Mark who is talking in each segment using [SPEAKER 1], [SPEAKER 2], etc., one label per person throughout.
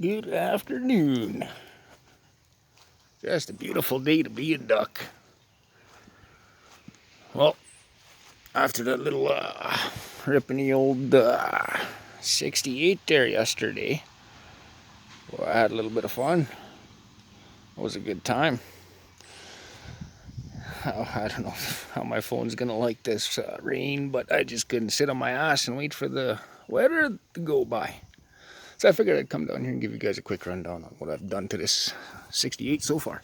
[SPEAKER 1] Good afternoon. Just a beautiful day to be a duck. Well, after that little ripping the old 68 there yesterday, well, I had a little bit of fun. It was a good time. I don't know how my phone's gonna like this rain, but I just couldn't sit on my ass and wait for the weather to go by. So I figured I'd come down here and give you guys a quick rundown on what I've done to this 68 so far.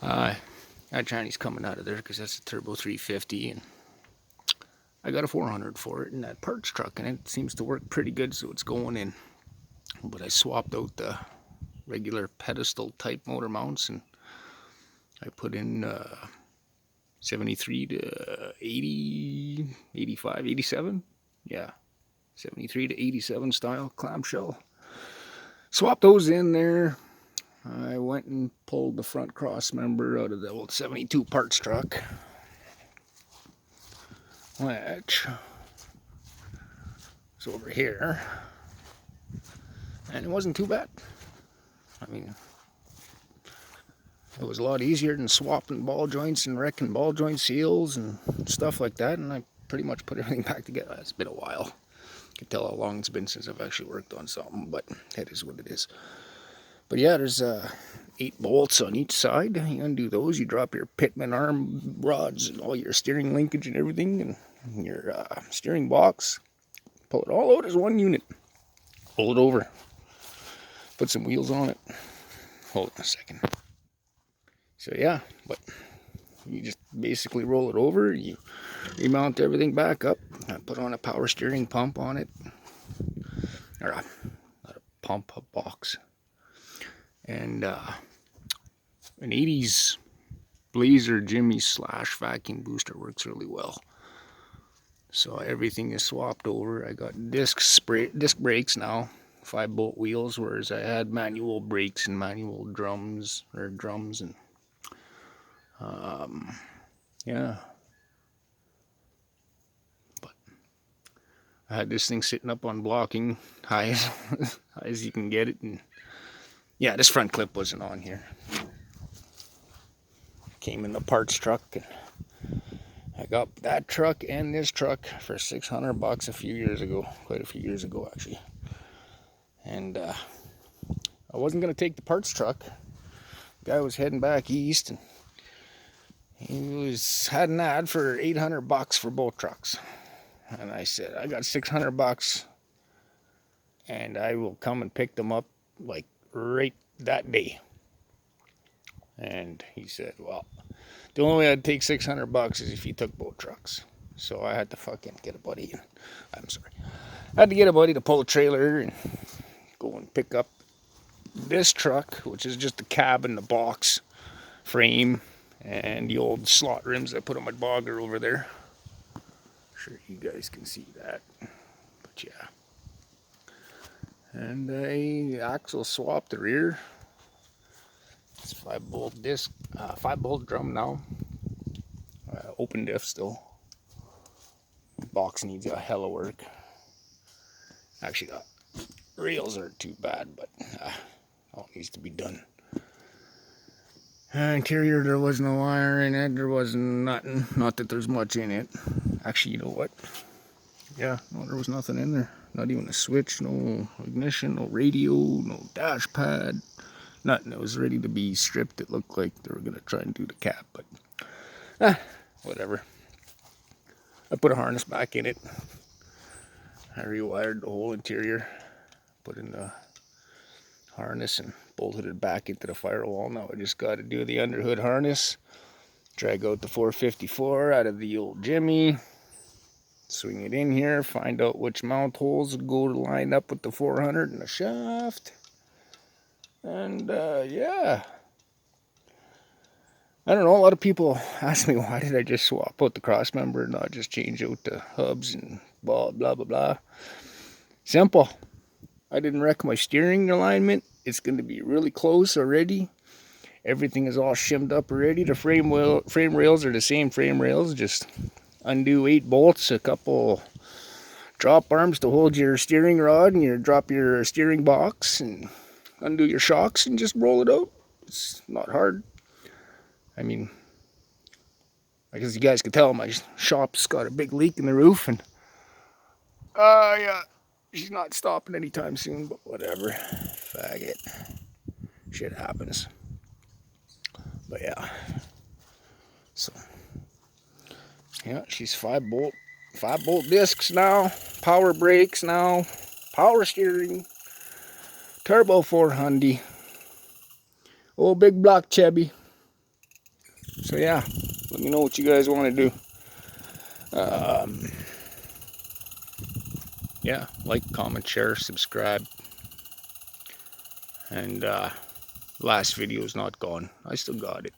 [SPEAKER 1] That Chinese coming out of there because that's a turbo 350, and I got a 400 for it in that parts truck, and it seems to work pretty good, so it's going in. But I swapped out the regular pedestal type motor mounts, and I put in 73 to 80, 85, 87. Yeah, 73 to 87 style clamshell. Swapped those in there. I went and pulled the front cross member out of the old 72 parts truck, which is over here, and it wasn't too bad. I mean, it was a lot easier than swapping ball joints and wrecking ball joint seals and stuff like that, and I pretty much put everything back together. It's been a while. You can tell how long it's been since I've actually worked on something, but that is what it is. But yeah, there's 8 bolts on each side. You undo those, you drop your pitman arm rods and all your steering linkage and everything, and your steering box. Pull it all out as one unit. Pull it over. Put some wheels on it. Hold on a second. So yeah, but you just basically roll it over, you remount everything back up, put on a power steering pump on it, or not a pump, a box. And an 80s Blazer Jimmy / vacuum booster works really well. So everything is swapped over. I got disc brakes now, 5-bolt wheels, whereas I had manual brakes and manual drums and yeah. But I had this thing sitting up on blocking, high as you can get it, and yeah, this front clip wasn't on here. Came in the parts truck, and I got that truck and this truck for $600 a few years ago, quite a few years ago actually. And I wasn't gonna take the parts truck. The guy was heading back east, and he had an ad for $800 for both trucks. And I said, I got $600, and I will come and pick them up like right that day. And he said, well, the only way I'd take $600 is if you took both trucks. So I had to fucking get a buddy. I had to get a buddy to pull a trailer and go and pick up this truck, which is just the cab and the box frame and the old slot rims I put on my bogger over there. Sure you guys can see that, but yeah. And I axle swapped the rear. It's 5-bolt disc, 5-bolt drum now. Open diff still. Box needs a hell of work. Actually, the rails aren't too bad, but all needs to be done. Interior, there was no wire in it. There was nothing. Not that there's much in it. Actually, you know what? Yeah, no, there was nothing in there. Not even a switch, no ignition, no radio, no dash pad. Nothing. It was ready to be stripped. It looked like they were going to try and do the cap, but whatever. I put a harness back in it. I rewired the whole interior. Put in the harness and bolted it back into the firewall. Now I just got to do the underhood harness. Drag out the 454 out of the old Jimmy. Swing it in here. Find out which mount holes go to line up with the 400 and the shaft. And yeah, I don't know, a lot of people ask me, why did I just swap out the cross member and not just change out the hubs and blah blah blah blah. Simple. I didn't wreck my steering alignment. It's going to be really close already. Everything is all shimmed up already. The frame rails are the same frame rails, just undo 8 bolts, a couple drop arms to hold your steering rod, and you drop your steering box and undo your shocks and just roll it out. It's not hard. I mean, I guess you guys can tell my shop's got a big leak in the roof, and yeah, she's not stopping anytime soon, but whatever. Faggot. Shit happens. But yeah. So yeah, she's 5 bolt discs now, power brakes now, power steering, turbo 400, old big block Chevy. So yeah, let me know what you guys want to do. Yeah, like, comment, share, subscribe. And last video is not gone. I still got it.